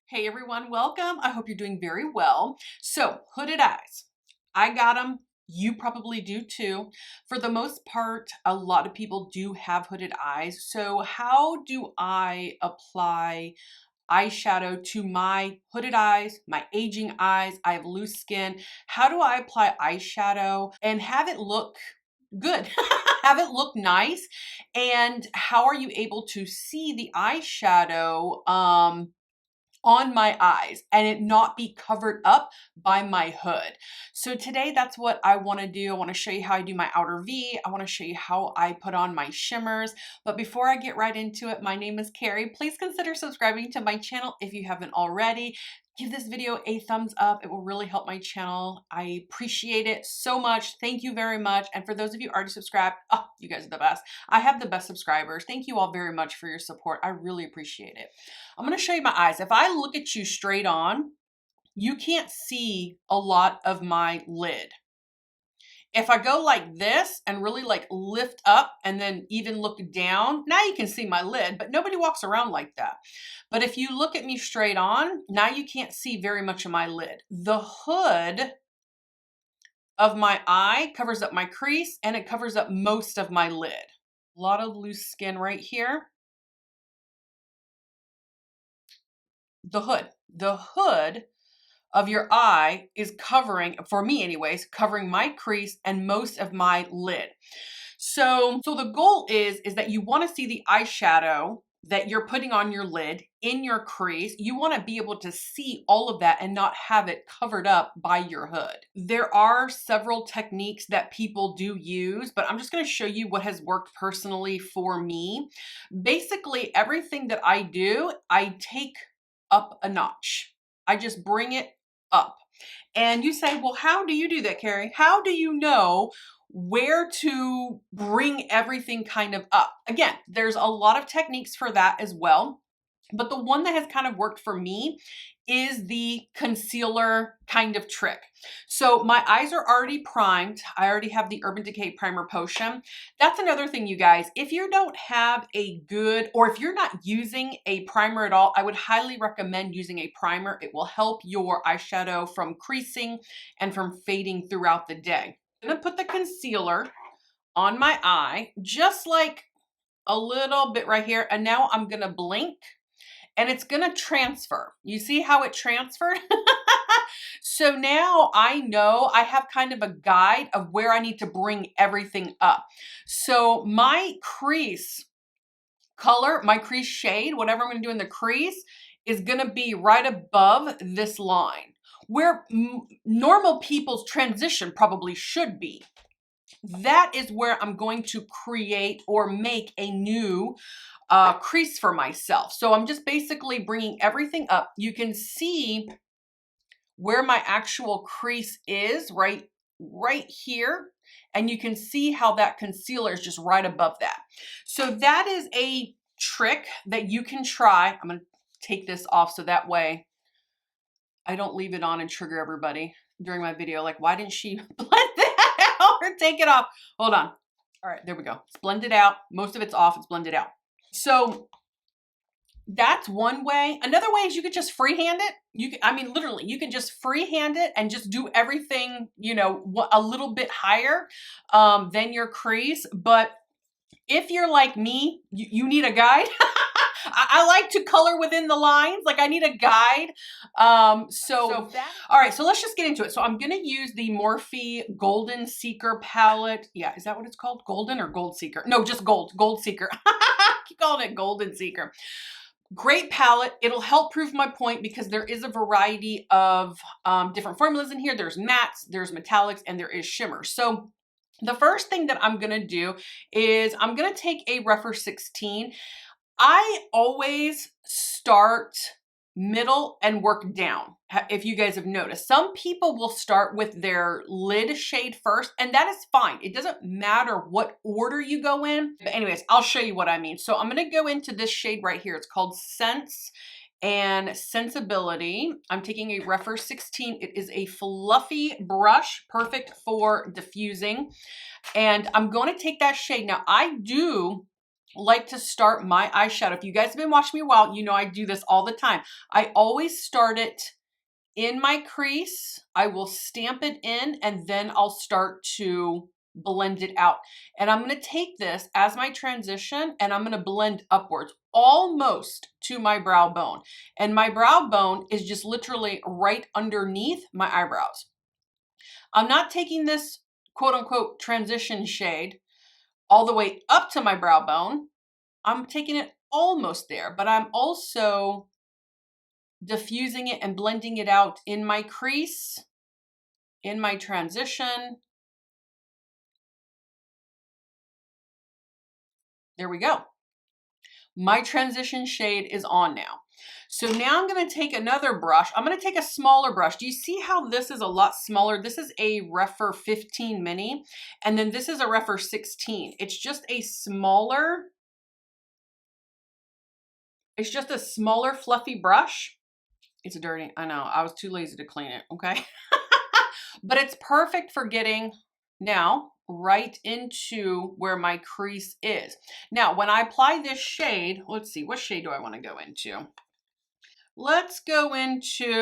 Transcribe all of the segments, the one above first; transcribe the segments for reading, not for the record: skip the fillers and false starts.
Hey everyone, welcome. I hope you're doing very well. So, hooded eyes. I got them. You probably do too. For the most part, a lot of people do have hooded eyes. So, how do I apply eyeshadow to my hooded eyes, my aging eyes? I have loose skin. How do I apply eyeshadow and have it look good? Have it look nice? And how are you able to see the eyeshadow on my eyes and it not be covered up by my hood? So today that's what I want to do. I want to show you how I do my outer V. I want to show you how I put on my shimmers. But before I get right into it, my name is Carrie. Please consider subscribing to my channel if you haven't already. Give this video a thumbs up. It will really help my channel. I appreciate it so much. Thank you very much. And for those of you already subscribed, oh, you guys are the best. I have the best subscribers. Thank you all very much for your support. I really appreciate it. I'm going to show you my eyes. If I look at you straight on, you can't see a lot of my lid. If I go like this and really like lift up and then even look down, now you can see my lid, but nobody walks around like that. But if you look at me straight on, now you can't see very much of my lid. The hood of my eye covers up my crease and it covers up most of my lid. A lot of loose skin right here. The hood of your eye is covering, for me anyways, covering my crease and most of my lid. So the goal is that you want to see the eyeshadow that you're putting on your lid in your crease. You want to be able to see all of that and not have it covered up by your hood. There are several techniques that people do use, but I'm just going to show you what has worked personally for me. Basically, everything that I do, I take up a notch. I just bring it up. And you say, well, how do you do that, Carrie? How do you know where to bring everything kind of up? Again, there's a lot of techniques for that as well. But the one that has kind of worked for me is the concealer kind of trick. So my eyes are already primed. I already have the Urban Decay Primer Potion. That's another thing, you guys. If you don't have a good, or if you're not using a primer at all, I would highly recommend using a primer. It will help your eyeshadow from creasing and from fading throughout the day. I'm gonna put the concealer on my eye, just like a little bit right here. And now I'm gonna blink. And it's gonna transfer. You see how it transferred? So now I know I have kind of a guide of where I need to bring everything up. So my crease color, my crease shade, whatever I'm gonna do in the crease, is gonna be right above this line, where normal people's transition probably should be. That is where I'm going to create or make a new crease for myself. So I'm just basically bringing everything up. You can see where my actual crease is right here. And you can see how that concealer is just right above that. So that is a trick that you can try. I'm going to take this off so that way I don't leave it on and trigger everybody during my video. Like, why didn't she blend that out or take it off? Hold on. All right, there we go. It's blended out. Most of it's off. It's blended out. So that's one way. Another way is you could just freehand it. I mean, literally, you can just freehand it and just do everything, you know, a little bit higher than your crease. But if you're like me, you need a guide. I like to color within the lines. Like, I need a guide. All right, so let's just get into it. So I'm going to use the Morphe Golden Seeker palette. Yeah, is that what it's called? Golden or Gold Seeker? No, just Gold Seeker. Keep calling it Golden Seeker. Great palette. It'll help prove my point because there is a variety of different formulas in here. There's mattes, there's metallics, and there is shimmers. So the first thing that I'm going to do is I'm going to take a rougher 16. I always start middle and work down. If you guys have noticed, some people will start with their lid shade first, and that is fine. It doesn't matter what order you go in. But anyways, I'll show you what I mean. So I'm going to go into this shade right here. It's called Sense and Sensibility. I'm taking a rougher 16. It is a fluffy brush, perfect for diffusing. And I'm going to take that shade. Now, I do like to start my eyeshadow. If you guys have been watching me a while, you know I do this all the time. I always start it in my crease. I will stamp it in and then I'll start to blend it out. And I'm going to take this as my transition and I'm going to blend upwards almost to my brow bone. And my brow bone is just literally right underneath my eyebrows. I'm not taking this quote unquote transition shade all the way up to my brow bone. I'm taking it almost there, but I'm also diffusing it and blending it out in my crease, in my transition. There we go. My transition shade is on now. So now I'm going to take another brush. I'm going to take a smaller brush. Do you see how this is a lot smaller? This is a Rephr 15 mini, and then this is a Rephr 16. It's just a smaller fluffy brush. It's dirty. I know. I was too lazy to clean it. Okay. But it's perfect for getting now right into where my crease is. Now, when I apply this shade, let's see, what shade do I want to go into? Let's go into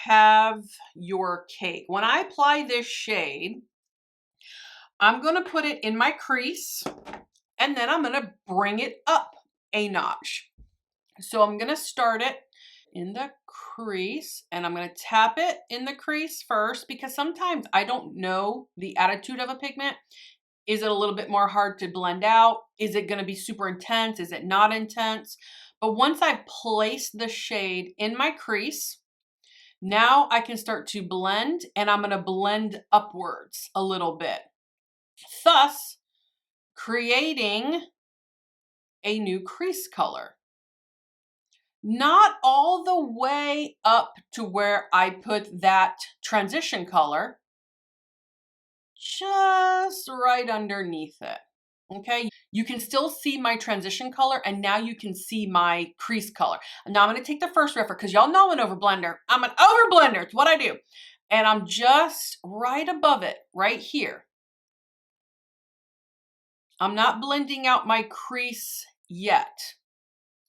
Have Your Cake. When I apply this shade, I'm going to put it in my crease and then I'm going to bring it up a notch. So I'm going to start it in the crease and I'm going to tap it in the crease first because sometimes I don't know the attitude of a pigment. Is it a little bit more hard to blend out? Is it going to be super intense? Is it not intense? But once I've placed the shade in my crease, now I can start to blend and I'm going to blend upwards a little bit, thus creating a new crease color. Not all the way up to where I put that transition color, just right underneath it. Okay, you can still see my transition color and now you can see my crease color. Now I'm going to take the first Rephr because y'all know I'm an overblender. I'm an overblender. It's what I do. And I'm just right above it, right here. I'm not blending out my crease yet.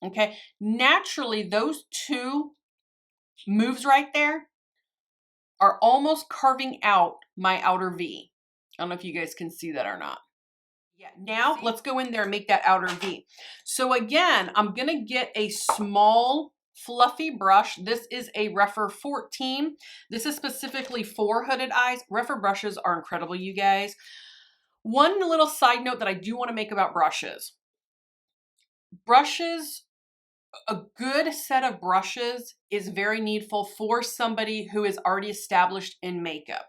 Okay, naturally those two moves right there are almost carving out my outer V. I don't know if you guys can see that or not. Yeah, now let's go in there and make that outer V. So again, I'm going to get a small fluffy brush. This is a Rephr 14. This is specifically for hooded eyes. Rephr brushes are incredible, you guys. One little side note that I do want to make about brushes. A good set of brushes is very needful for somebody who is already established in makeup.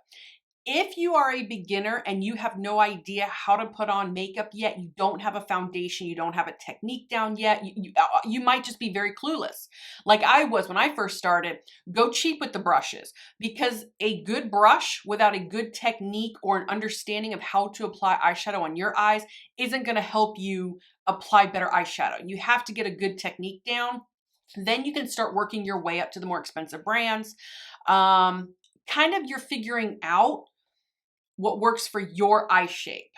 If you are a beginner and you have no idea how to put on makeup yet, you don't have a foundation, you don't have a technique down yet, you might just be very clueless. Like I was when I first started. Go cheap with the brushes because a good brush without a good technique or an understanding of how to apply eyeshadow on your eyes isn't going to help you apply better eyeshadow. You have to get a good technique down. Then you can start working your way up to the more expensive brands. Kind of you're figuring out what works for your eye shape.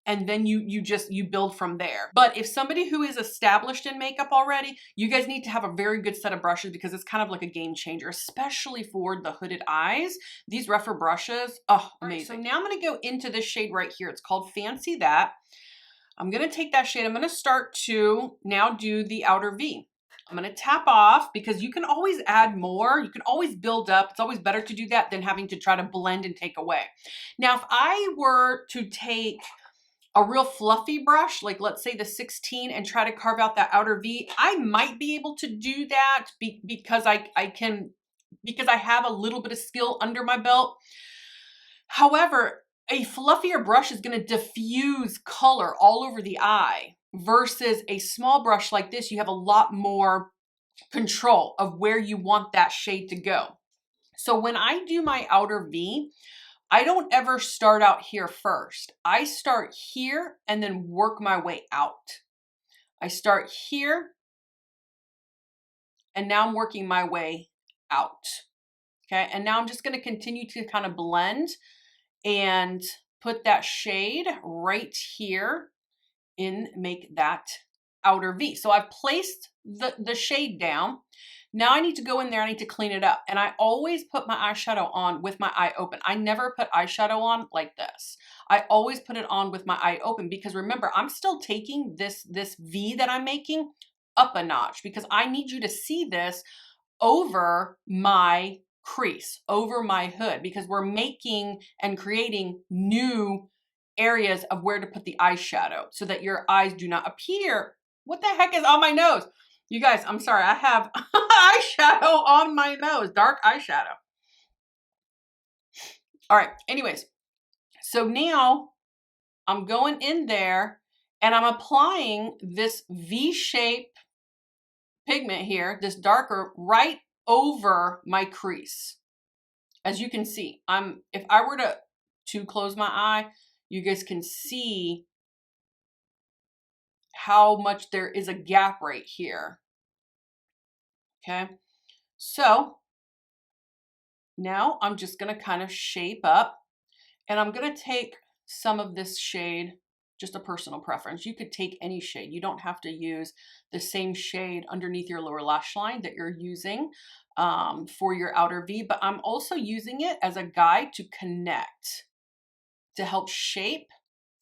And then you build from there. But if somebody who is established in makeup already, you guys need to have a very good set of brushes because it's kind of like a game changer, especially for the hooded eyes. These Rephr brushes, oh, amazing. So now I'm going to go into this shade right here. It's called Fancy That. I'm going to take that shade. I'm going to start to now do the outer V. I'm going to tap off because you can always add more. You can always build up. It's always better to do that than having to try to blend and take away. Now, if I were to take a real fluffy brush, like let's say the 16, and try to carve out that outer V, I might be able to do that because I have a little bit of skill under my belt. However, a fluffier brush is going to diffuse color all over the eye versus a small brush like this. You have a lot more control of where you want that shade to go. So when I do my outer V, I don't ever start out here first. I start here and then work my way out. I start here and now I'm working my way out. Okay, and now I'm just going to continue to kind of blend and put that shade right here and make that outer V. So I've placed the shade down. Now I need to go in there, I need to clean it up. And I always put my eyeshadow on with my eye open. I never put eyeshadow on like this. I always put it on with my eye open because remember, I'm still taking this V that I'm making up a notch because I need you to see this over my crease, over my hood, because we're making and creating new areas of where to put the eyeshadow so that your eyes do not appear. What the heck is on my nose? You guys, I'm sorry, I have eyeshadow on my nose, dark eyeshadow. All right, anyways, so now I'm going in there and I'm applying this V-shape pigment here, this darker, right over my crease. As you can see, if I were to close my eye, you guys can see how much there is a gap right here. Okay, so now I'm just gonna kind of shape up and I'm gonna take some of this shade, just a personal preference. You could take any shade. You don't have to use the same shade underneath your lower lash line that you're using for your outer V, but I'm also using it as a guide to connect, to help shape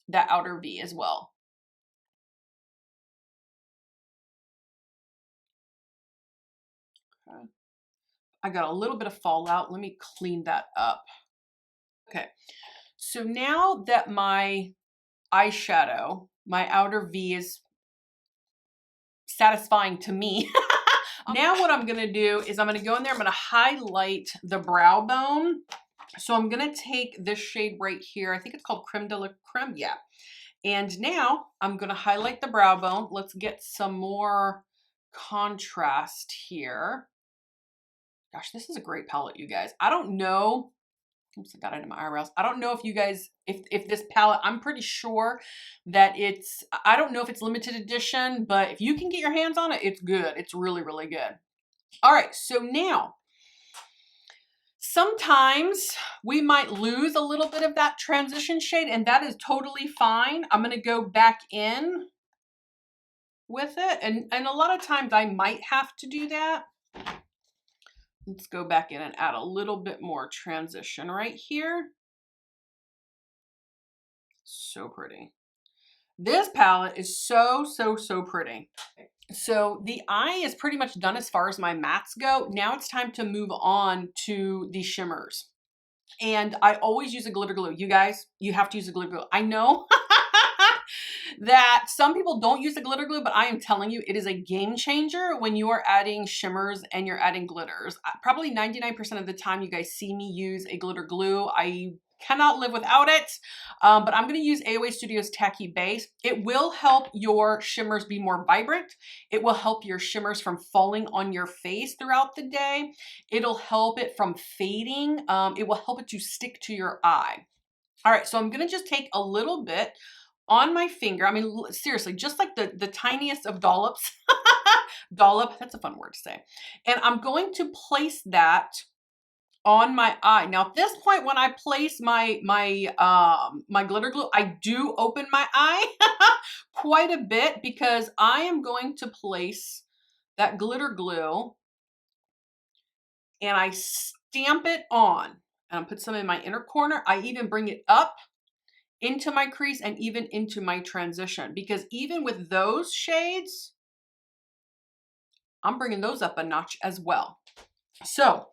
that outer V as well. Okay. I got a little bit of fallout. Let me clean that up. Okay, so now that my eyeshadow, my outer V is satisfying to me, now what I'm gonna do is I'm gonna go in there, I'm gonna highlight the brow bone. So I'm gonna take this shade right here. I think it's called Creme de la Creme, yeah. And now I'm gonna highlight the brow bone. Let's get some more contrast here. Gosh, this is a great palette, you guys. I don't know, oops, I got it in my eyebrows. I don't know if you guys, if this palette, I'm pretty sure that it's, I don't know if it's limited edition, but if you can get your hands on it, it's good. It's really, really good. All right, so now, sometimes we might lose a little bit of that transition shade, and that is totally fine. I'm gonna go back in with it, and a lot of times I might have to do that. Let's go back in and add a little bit more transition right here. So pretty. This palette is so, so, so pretty. So the eye is pretty much done as far as my mattes go. Now it's time to move on to the shimmers. And I always use a glitter glue. You guys, you have to use a glitter glue. I know that some people don't use the glitter glue, but I am telling you, it is a game changer when you are adding shimmers and you're adding glitters. Probably 99% of the time you guys see me use a glitter glue. I cannot live without it, but I'm going to use AOA Studios Tacky Base. It will help your shimmers be more vibrant. It will help your shimmers from falling on your face throughout the day. It'll help it from fading. It will help it to stick to your eye. All right, so I'm going to just take a little bit on my finger. I mean, seriously, just like the tiniest of dollops. Dollop, that's a fun word to say. And I'm going to place that on my eye. Now at this point, when I place my glitter glue, I do open my eye quite a bit because I am going to place that glitter glue and I stamp it on. And I'll put some in my inner corner. I even bring it up into my crease and even into my transition, because even with those shades, I'm bringing those up a notch as well. So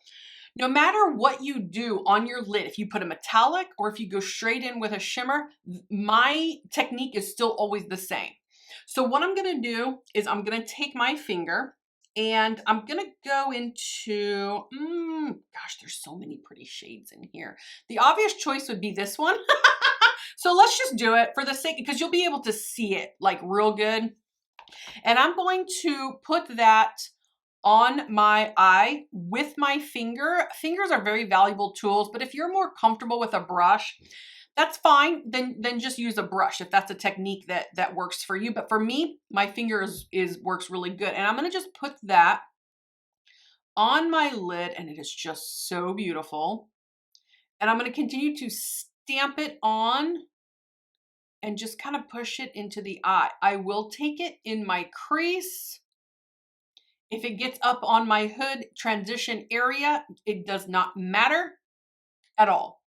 no matter what you do on your lid, if you put a metallic or if you go straight in with a shimmer, my technique is still always the same. So what I'm gonna do is I'm gonna take my finger and I'm gonna go into, gosh, there's so many pretty shades in here. The obvious choice would be this one. So let's just do it for the sake, because you'll be able to see it like real good. And I'm going to put that on my eye with my finger. Fingers are very valuable tools, but if you're more comfortable with a brush, that's fine. Then just use a brush if that's a technique that works for you. But for me, my finger works really good. And I'm gonna just put that on my lid, and it is just so beautiful. And I'm gonna continue to stamp it on and just kind of push it into the eye. I will take it in my crease. If it gets up on my hood transition area, it does not matter at all.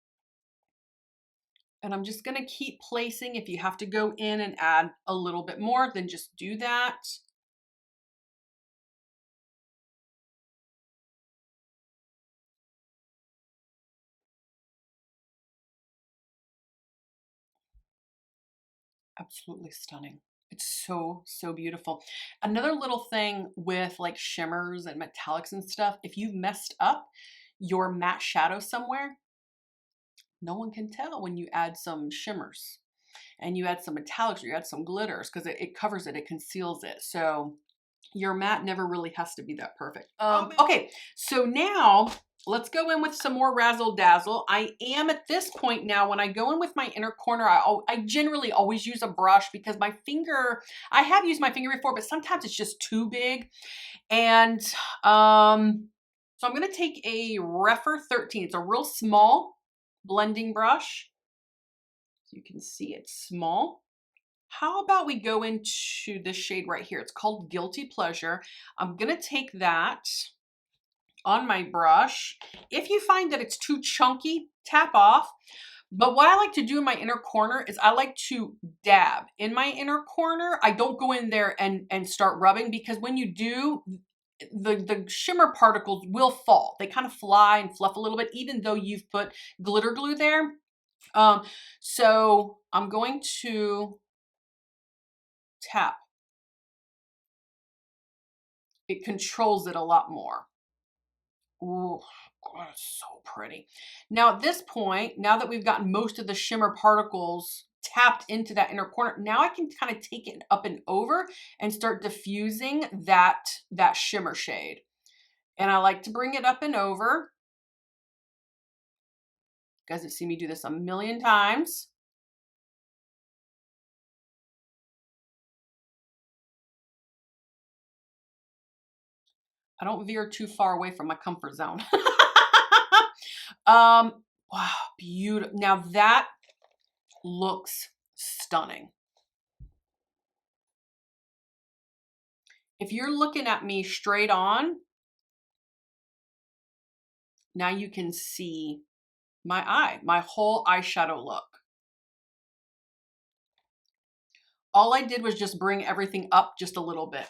And I'm just gonna keep placing. If you have to go in and add a little bit more, then just do that. Absolutely stunning. It's so, so beautiful. Another little thing with like shimmers and metallics and stuff, if you've messed up your matte shadow somewhere, no one can tell when you add some shimmers and you add some metallics or you add some glitters, because it covers it, it conceals it. So your matte never really has to be that perfect. Okay, so now let's go in with some more razzle dazzle. I am at this point now, when I go in with my inner corner, I generally always use a brush, because my finger, I have used my finger before, but sometimes it's just too big. And so I'm gonna take a Refer 13. It's a real small blending brush. So you can see it's small. How about we go into this shade right here? It's called Guilty Pleasure. I'm gonna take that on my brush. If you find that it's too chunky, tap off. But what I like to do in my inner corner is I like to dab in my inner corner. I don't go in there and start rubbing, because when you do, the shimmer particles will fall. They kind of fly and fluff a little bit, even though you've put glitter glue there. So I'm going to tap. It controls it a lot more. Ooh, God, it's so pretty. Now at this point, now that we've gotten most of the shimmer particles tapped into that inner corner, now I can kind of take it up and over and start diffusing that shimmer shade. And I like to bring it up and over. You guys have seen me do this a million times. I don't veer too far away from my comfort zone. Wow, beautiful. Now that looks stunning. If you're looking at me straight on, now you can see my eye, my whole eyeshadow look. All I did was just bring everything up just a little bit.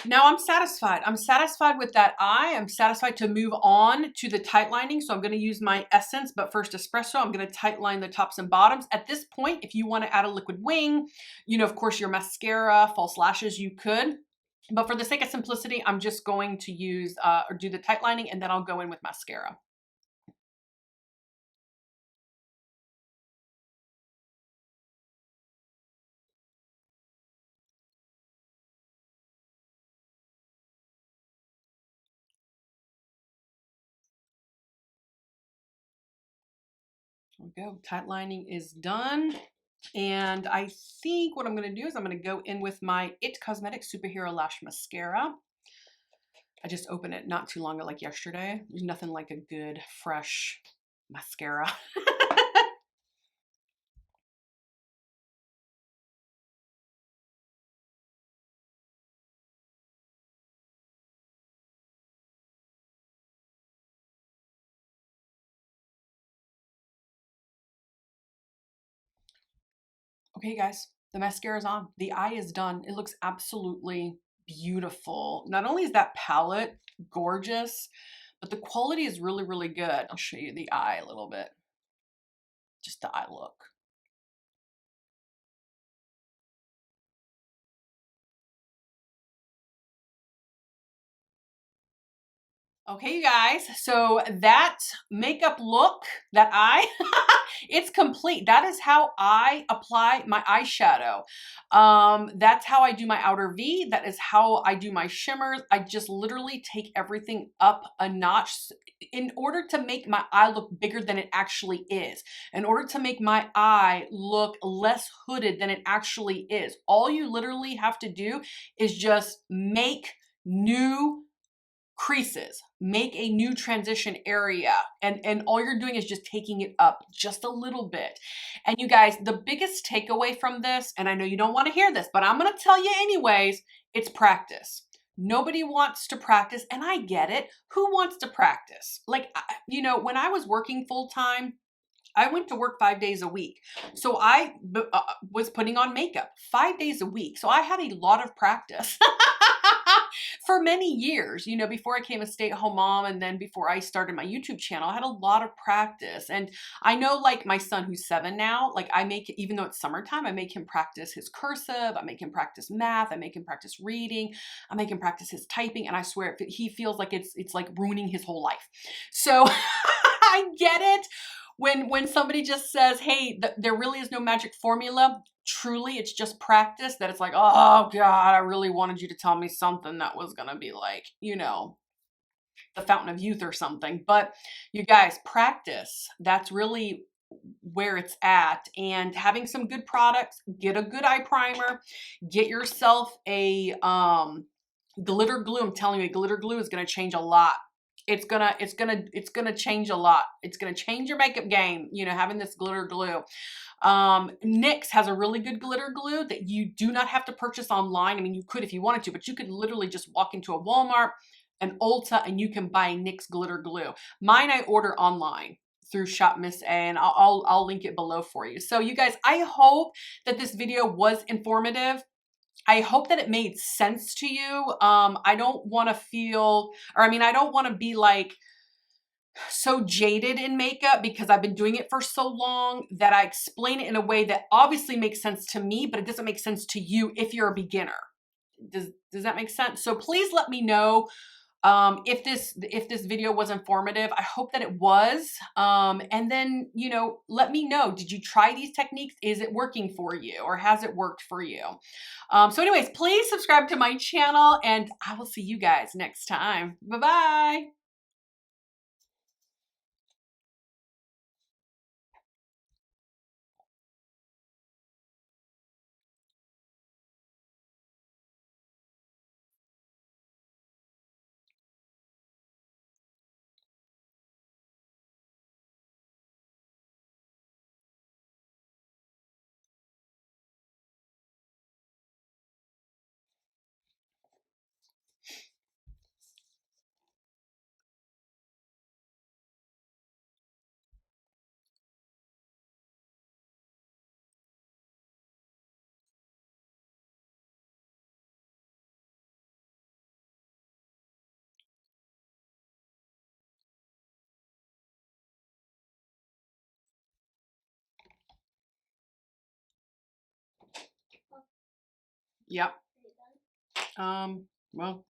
Now I'm satisfied. I'm satisfied with that eye. I'm satisfied to move on to the tight lining. So I'm going to use my Essence, but first espresso. I'm going to tight line the tops and bottoms. At this point, if you want to add a liquid wing, you know, of course, your mascara, false lashes, you could. But for the sake of simplicity, I'm just going to use or do the tight lining, and then I'll go in with mascara. There we go. Tight lining is done. And I think what I'm going to do is I'm going to go in with my It Cosmetics Superhero Lash Mascara. I just opened it not too long ago, like yesterday. There's nothing like a good, fresh mascara. Okay, guys, the mascara is on. The eye is done. It looks absolutely beautiful. Not only is that palette gorgeous, but the quality is really, really good. I'll show you the eye a little bit. Just the eye look. Okay, you guys, so that makeup look, that eye, it's complete. That is how I apply my eyeshadow. That's how I do my outer V. That is how I do my shimmers. I just literally take everything up a notch in order to make my eye look bigger than it actually is. In order to make my eye look less hooded than it actually is. All you literally have to do is just make new Creases, make a new transition area, and all you're doing is just taking it up just a little bit. And you guys, the biggest takeaway from this, and I know you don't want to hear this, but I'm going to tell you anyways, it's practice. Nobody wants to practice, and I get it. Who wants to practice? Like, you know, when I was working full time, I went to work 5 days a week. So I was putting on makeup 5 days a week. So I had a lot of practice for many years, you know, before I became a stay-at-home mom and then before I started my YouTube channel. I had a lot of practice. And I know, like, my son who's 7 now, like, I make, even though it's summertime, I make him practice his cursive, I make him practice math, I make him practice reading, I make him practice his typing, and I swear he feels like it's like ruining his whole life. So I get it. When somebody just says, hey, there really is no magic formula, truly it's just practice, that it's like, oh God, I really wanted you to tell me something that was going to be like, you know, the fountain of youth or something. But you guys, practice, that's really where it's at. And having some good products, get a good eye primer, get yourself a glitter glue. I'm telling you, glitter glue is going to change a lot. It's gonna change a lot. It's gonna change your makeup game, you know, having this glitter glue. NYX has a really good glitter glue that you do not have to purchase online. I mean, you could if you wanted to, but you could literally just walk into a Walmart, an Ulta, and you can buy NYX glitter glue. Mine I order online through Shop Miss A, and I'll link it below for you. So you guys, I hope that this video was informative. I hope that it made sense to you. I don't want to feel, or I mean, I don't want to be like so jaded in makeup because I've been doing it for so long that I explain it in a way that obviously makes sense to me, but it doesn't make sense to you if you're a beginner. Does that make sense? So please let me know if this video was informative. I hope that it was. And then, you know, let me know, did you try these techniques? Is it working for you, or has it worked for you? So anyways, please subscribe to my channel, and I will see you guys next time. Bye-bye. Yep. Well,